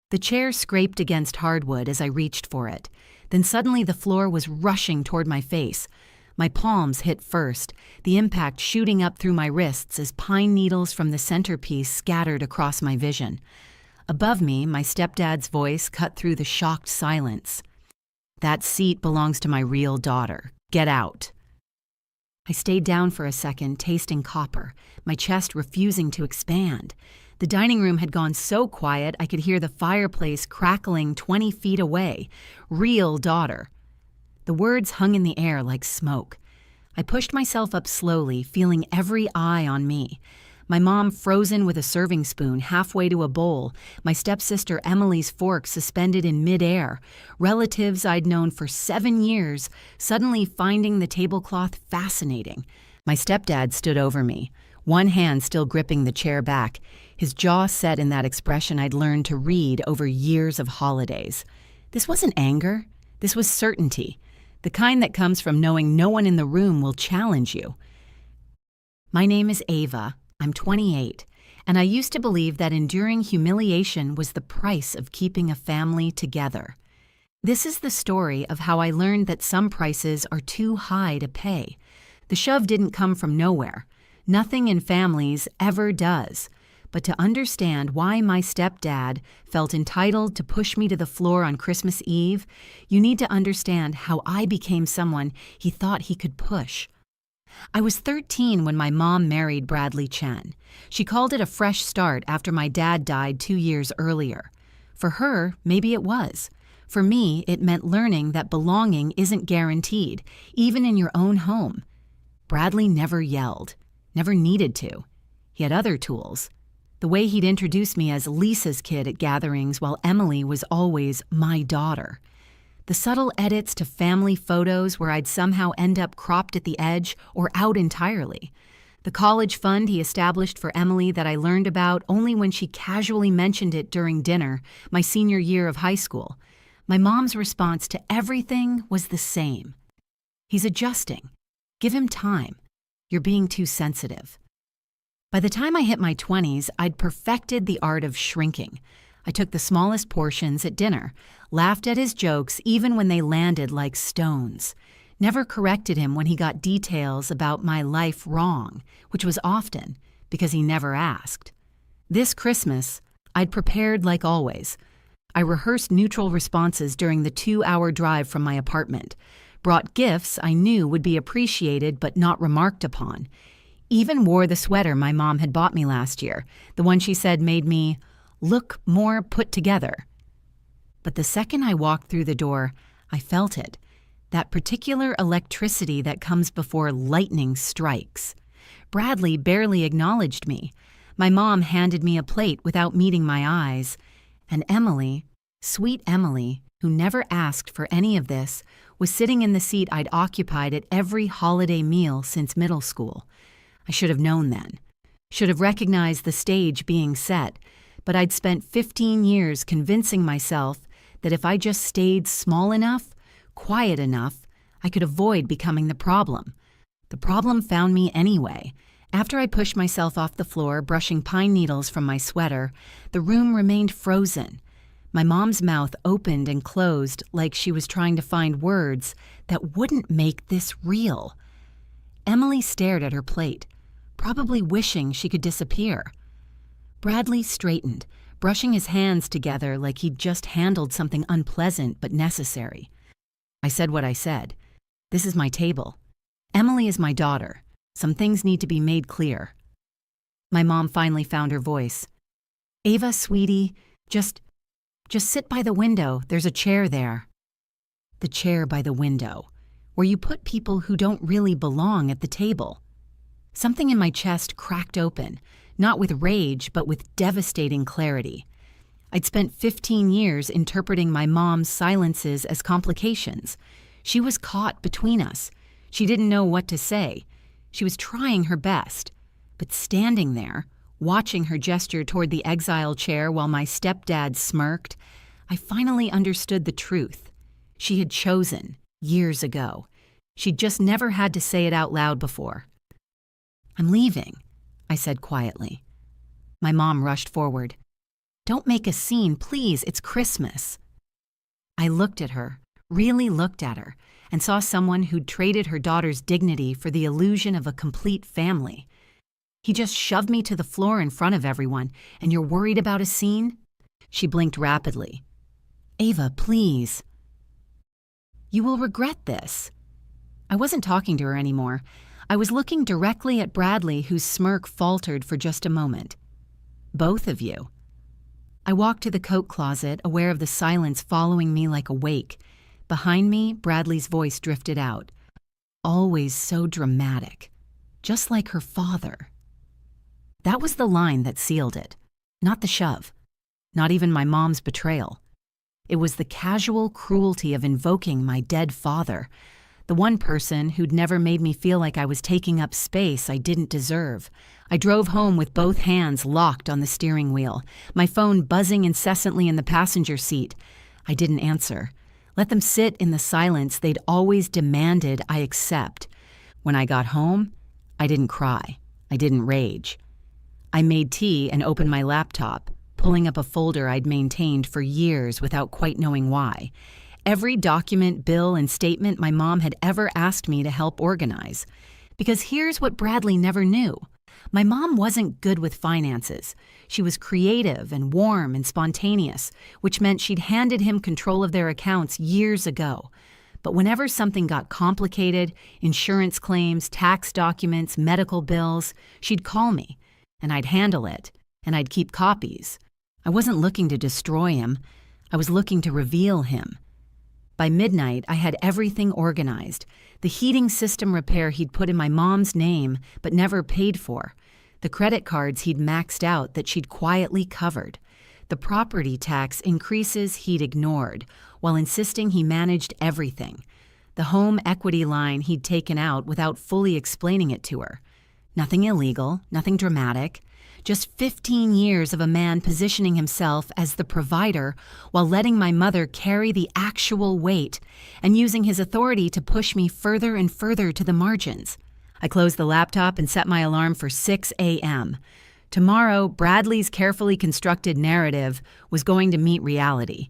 The chair scraped against hardwood as I reached for it. Then suddenly the floor was rushing toward my face. My palms hit first, the impact shooting up through my wrists as pine needles from the centerpiece scattered across my vision. Above me, my stepdad's voice cut through the shocked silence. "That seat belongs to my real daughter. Get out." I stayed down for a second, tasting copper, my chest refusing to expand. The dining room had gone so quiet I could hear the fireplace crackling 20 feet away. Real daughter. The words hung in the air like smoke. I pushed myself up slowly, feeling every eye on me. My mom frozen with a serving spoon halfway to a bowl, my stepsister Emily's fork suspended in midair, relatives I'd known for 7 years suddenly finding the tablecloth fascinating. My stepdad stood over me, one hand still gripping the chair back, his jaw set in that expression I'd learned to read over years of holidays. This wasn't anger, this was certainty, the kind that comes from knowing no one in the room will challenge you. "My name is Ava. I'm 28, and I used to believe that enduring humiliation was the price of keeping a family together. This is the story of how I learned that some prices are too high to pay. The shove didn't come from nowhere. Nothing in families ever does. But to understand why my stepdad felt entitled to push me to the floor on Christmas Eve, you need to understand how I became someone he thought he could push. I was 13 when my mom married Bradley Chen. She called it a fresh start after my dad died 2 years earlier. For her, maybe it was. For me, it meant learning that belonging isn't guaranteed, even in your own home. Bradley never yelled, never needed to. He had other tools. The way he'd introduce me as Lisa's kid at gatherings while Emily was always my daughter. The subtle edits to family photos where I'd somehow end up cropped at the edge or out entirely. The college fund he established for Emily that I learned about only when she casually mentioned it during dinner, my senior year of high school. My mom's response to everything was the same. "He's adjusting. Give him time. You're being too sensitive." By the time I hit my 20s, I'd perfected the art of shrinking. I took the smallest portions at dinner, laughed at his jokes even when they landed like stones, never corrected him when he got details about my life wrong, which was often because he never asked. This Christmas, I'd prepared like always. I rehearsed neutral responses during the 2-hour drive from my apartment, brought gifts I knew would be appreciated but not remarked upon, even wore the sweater my mom had bought me last year, the one she said made me look more put together. But the second I walked through the door, I felt it, that particular electricity that comes before lightning strikes. Bradley barely acknowledged me. My mom handed me a plate without meeting my eyes. And Emily, sweet Emily, who never asked for any of this, was sitting in the seat I'd occupied at every holiday meal since middle school. I should have known then. Should have recognized the stage being set, but I'd spent 15 years convincing myself that if I just stayed small enough, quiet enough, I could avoid becoming the problem. The problem found me anyway. After I pushed myself off the floor, brushing pine needles from my sweater, the room remained frozen. My mom's mouth opened and closed like she was trying to find words that wouldn't make this real. Emily stared at her plate, probably wishing she could disappear. Bradley straightened, brushing his hands together like he'd just handled something unpleasant but necessary. I said what I said. "This is my table. Emily is my daughter. Some things need to be made clear." My mom finally found her voice. "Ava, sweetie, just sit by the window. There's a chair there." The chair by the window, where you put people who don't really belong at the table. Something in my chest cracked open, not with rage, but with devastating clarity. I'd spent 15 years interpreting my mom's silences as complications. She was caught between us. She didn't know what to say. She was trying her best. But standing there, watching her gesture toward the exile chair while my stepdad smirked, I finally understood the truth. She had chosen, years ago. She'd just never had to say it out loud before. "I'm leaving," I said quietly. My mom rushed forward. Don't make a scene, please, it's Christmas. I looked at her, really looked at her, and saw someone who'd traded her daughter's dignity for the illusion of a complete family. He just shoved me to the floor in front of everyone, and you're worried about a scene? She blinked rapidly. Ava, please. You will regret this. I wasn't talking to her anymore. I was looking directly at Bradley, whose smirk faltered for just a moment. Both of you. I walked to the coat closet, aware of the silence following me like a wake. Behind me, Bradley's voice drifted out. Always so dramatic. Just like her father. That was the line that sealed it. Not the shove. Not even my mom's betrayal. It was the casual cruelty of invoking my dead father, the one person who'd never made me feel like I was taking up space I didn't deserve. I drove home with both hands locked on the steering wheel, my phone buzzing incessantly in the passenger seat. I didn't answer. Let them sit in the silence they'd always demanded I accept. When I got home, I didn't cry. I didn't rage. I made tea and opened my laptop, pulling up a folder I'd maintained for years without quite knowing why. Every document, bill, and statement my mom had ever asked me to help organize. Because here's what Bradley never knew. My mom wasn't good with finances. She was creative and warm and spontaneous, which meant she'd handed him control of their accounts years ago. But whenever something got complicated, insurance claims, tax documents, medical bills, she'd call me, and I'd handle it, and I'd keep copies. I wasn't looking to destroy him. I was looking to reveal him. By midnight, I had everything organized. The heating system repair he'd put in my mom's name but never paid for. The credit cards he'd maxed out that she'd quietly covered. The property tax increases he'd ignored, while insisting he managed everything. The home equity line he'd taken out without fully explaining it to her. Nothing illegal, nothing dramatic. Just 15 years of a man positioning himself as the provider while letting my mother carry the actual weight and using his authority to push me further and further to the margins. I closed the laptop and set my alarm for 6 a.m. Tomorrow, Bradley's carefully constructed narrative was going to meet reality.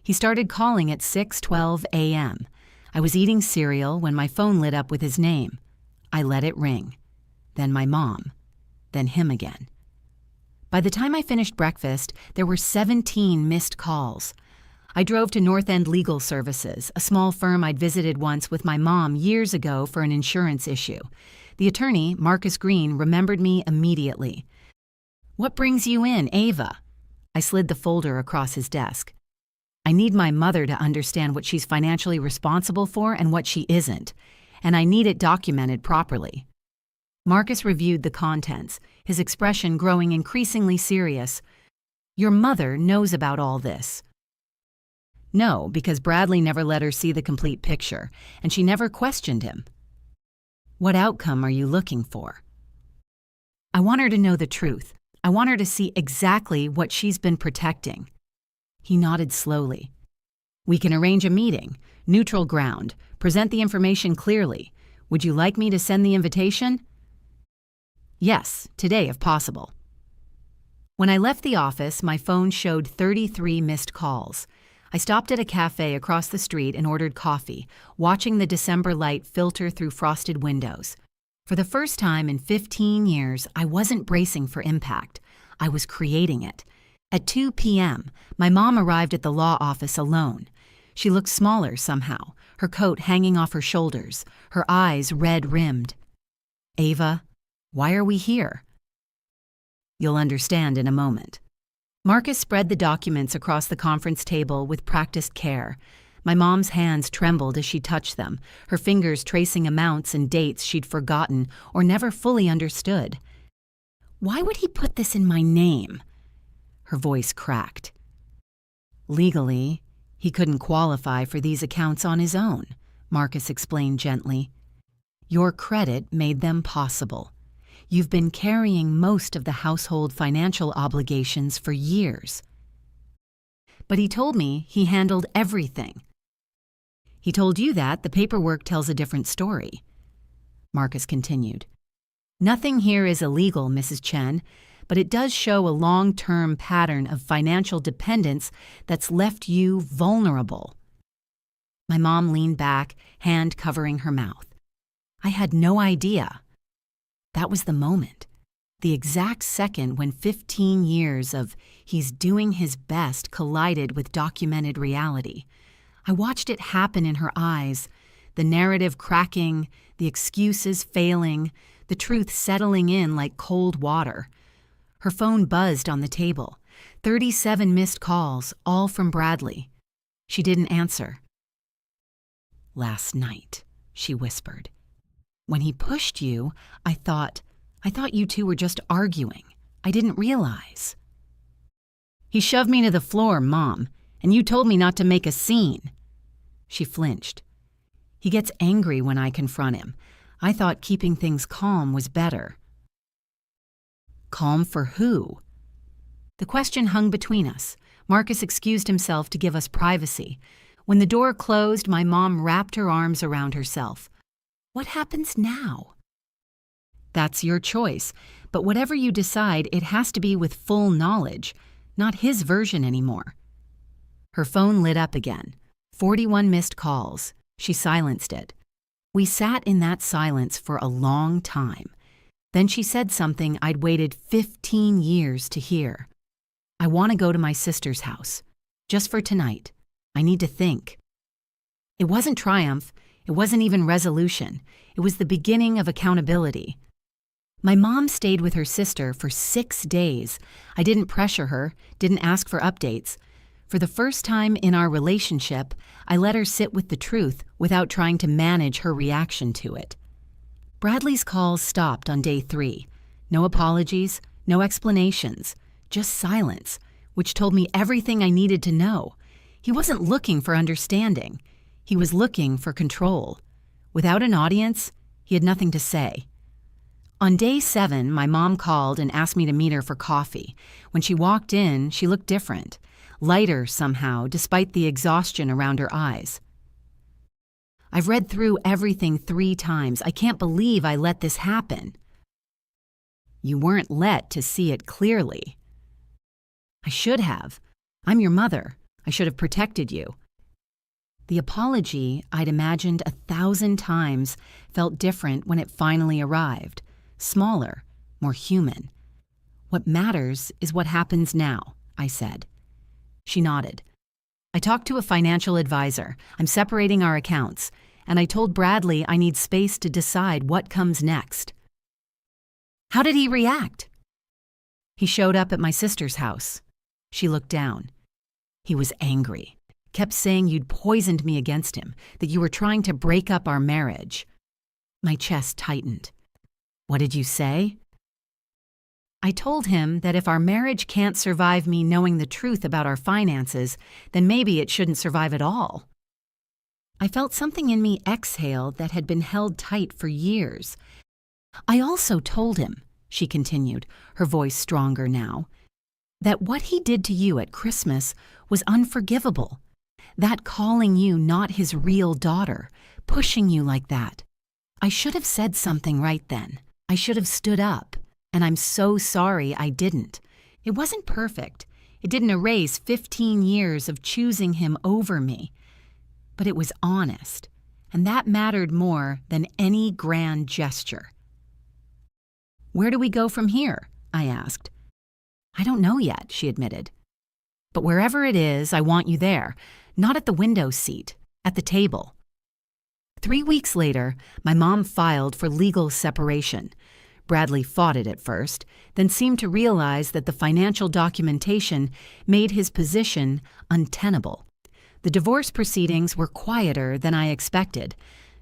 He started calling at 6:12 a.m. I was eating cereal when my phone lit up with his name. I let it ring. Then my mom. Then him again. By the time I finished breakfast, there were 17 missed calls. I drove to North End Legal Services, a small firm I'd visited once with my mom years ago for an insurance issue. The attorney, Marcus Green, remembered me immediately. "What brings you in, Ava?" I slid the folder across his desk. "I need my mother to understand what she's financially responsible for and what she isn't, and I need it documented properly." Marcus reviewed the contents, his expression growing increasingly serious. "Your mother knows about all this." "No, because Bradley never let her see the complete picture, and she never questioned him." "What outcome are you looking for?" "I want her to know the truth. I want her to see exactly what she's been protecting." He nodded slowly. "We can arrange a meeting, neutral ground, present the information clearly. Would you like me to send the invitation?" "Yes, today if possible." When I left the office, my phone showed 33 missed calls. I stopped at a cafe across the street and ordered coffee, watching the December light filter through frosted windows. For the first time in 15 years, I wasn't bracing for impact. I was creating it. At 2 p.m., my mom arrived at the law office alone. She looked smaller somehow, her coat hanging off her shoulders, her eyes red-rimmed. "Ava, why are we here?" "You'll understand in a moment." Marcus spread the documents across the conference table with practiced care. My mom's hands trembled as she touched them, her fingers tracing amounts and dates she'd forgotten or never fully understood. "Why would he put this in my name?" Her voice cracked. "Legally, he couldn't qualify for these accounts on his own," Marcus explained gently. "Your credit made them possible. You've been carrying most of the household financial obligations for years." "But he told me he handled everything." "He told you that. The paperwork tells a different story." Marcus continued. "Nothing here is illegal, Mrs. Chen. but it does show a long-term pattern of financial dependence that's left you vulnerable. My mom leaned back, hand covering her mouth. I had no idea. That was the moment. The exact second when 15 years of he's doing his best collided with documented reality. I watched it happen in her eyes, the narrative cracking, the excuses failing, the truth settling in like cold water. Her phone buzzed on the table. 37 missed calls, all from Bradley. She didn't answer. "Last night," she whispered. "When he pushed you, I thought you two were just arguing. I didn't realize." "He shoved me to the floor, Mom, and you told me not to make a scene." She flinched. "He gets angry when I confront him. I thought keeping things calm was better." "Calm for who?" The question hung between us. Marcus excused himself to give us privacy. When the door closed, my mom wrapped her arms around herself. "What happens now?" "That's your choice, but whatever you decide, it has to be with full knowledge, not his version anymore." Her phone lit up again. 41 missed calls. She silenced it. We sat in that silence for a long time. Then she said something I'd waited 15 years to hear. "I want to go to my sister's house. Just for tonight. I need to think." It wasn't triumph. It wasn't even resolution. It was the beginning of accountability. My mom stayed with her sister for 6 days. I didn't pressure her, didn't ask for updates. For the first time in our relationship, I let her sit with the truth without trying to manage her reaction to it. Bradley's calls stopped on day 3. No apologies, no explanations, just silence, which told me everything I needed to know. He wasn't looking for understanding. He was looking for control. Without an audience, he had nothing to say. On day 7, my mom called and asked me to meet her for coffee. When she walked in, she looked different, lighter somehow, despite the exhaustion around her eyes. "I've read through everything 3 times. I can't believe I let this happen." "You weren't let to see it clearly." "I should have. I'm your mother. I should have protected you." The apology I'd imagined 1,000 times felt different when it finally arrived. Smaller, more human. "What matters is what happens now," I said. She nodded. "I talked to a financial advisor. I'm separating our accounts, and I told Bradley I need space to decide what comes next." "How did he react?" "He showed up at my sister's house." She looked down. "He was angry. Kept saying you'd poisoned me against him, that you were trying to break up our marriage." My chest tightened. "What did you say?" "I told him that if our marriage can't survive me knowing the truth about our finances, then maybe it shouldn't survive at all." I felt something in me exhale that had been held tight for years. "I also told him," she continued, her voice stronger now, "that what he did to you at Christmas was unforgivable. That calling you not his real daughter, pushing you like that. I should have said something right then. I should have stood up, and I'm so sorry I didn't. It wasn't perfect. It didn't erase 15 years of choosing him over me. But it was honest, and that mattered more than any grand gesture." "Where do we go from here?" I asked. "I don't know yet," she admitted. "But wherever it is, I want you there, not at the window seat, at the table." 3 weeks later, my mom filed for legal separation. Bradley fought it at first, then seemed to realize that the financial documentation made his position untenable. The divorce proceedings were quieter than I expected.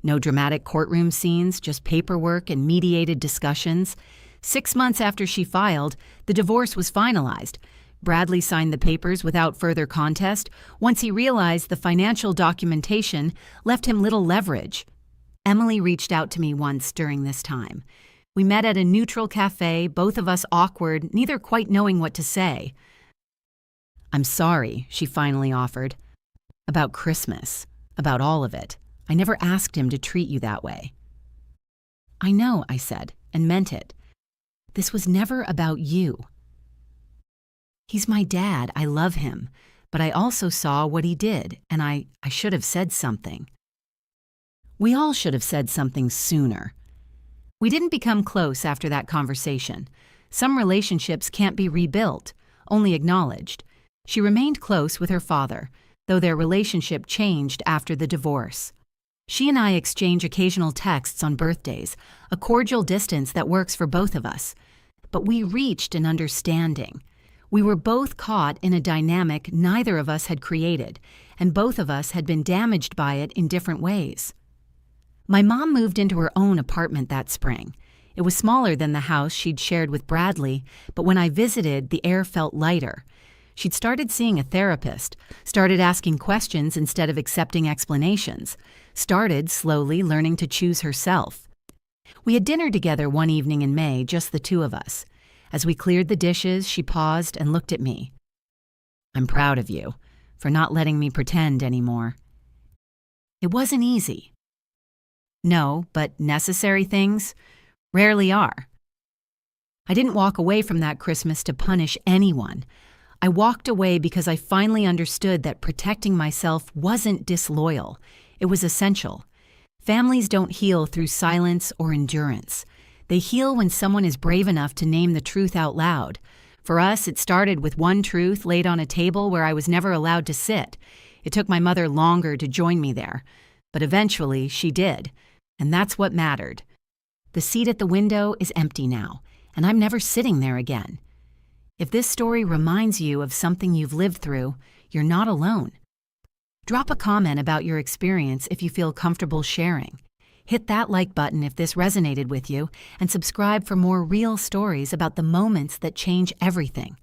No dramatic courtroom scenes, just paperwork and mediated discussions. 6 months after she filed, the divorce was finalized. Bradley signed the papers without further contest once he realized the financial documentation left him little leverage. Emily reached out to me once during this time. We met at a neutral cafe, both of us awkward, neither quite knowing what to say. "I'm sorry," she finally offered. "About Christmas, about all of it. I never asked him to treat you that way." "I know," I said, and meant it. This was never about you. He's my dad, I love him, but I also saw what he did, and I should have said something. We all should have said something sooner. We didn't become close after that conversation. Some relationships can't be rebuilt, only acknowledged. She remained close with her father, though their relationship changed after the divorce. She and I exchange occasional texts on birthdays, a cordial distance that works for both of us. But we reached an understanding. We were both caught in a dynamic neither of us had created, and both of us had been damaged by it in different ways. My mom moved into her own apartment that spring. It was smaller than the house she'd shared with Bradley, but when I visited, the air felt lighter. She'd started seeing a therapist, started asking questions instead of accepting explanations, started slowly learning to choose herself. We had dinner together one evening in May, just the two of us. As we cleared the dishes, she paused and looked at me. "I'm proud of you for not letting me pretend anymore." It wasn't easy. No, but necessary things rarely are. I didn't walk away from that Christmas to punish anyone. I walked away because I finally understood that protecting myself wasn't disloyal. It was essential. Families don't heal through silence or endurance. They heal when someone is brave enough to name the truth out loud. For us, it started with one truth laid on a table where I was never allowed to sit. It took my mother longer to join me there, but eventually she did, and that's what mattered. The seat at the window is empty now, and I'm never sitting there again. If this story reminds you of something you've lived through, you're not alone. Drop a comment about your experience if you feel comfortable sharing. Hit that like button if this resonated with you, and subscribe for more real stories about the moments that change everything.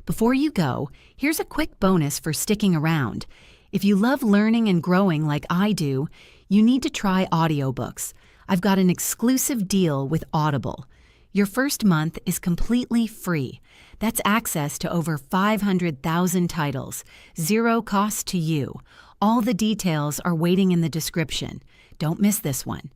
Before you go, here's a quick bonus for sticking around. If you love learning and growing like I do, you need to try audiobooks. I've got an exclusive deal with Audible. Your first month is completely free. That's access to over 500,000 titles, zero cost to you. All the details are waiting in the description. Don't miss this one.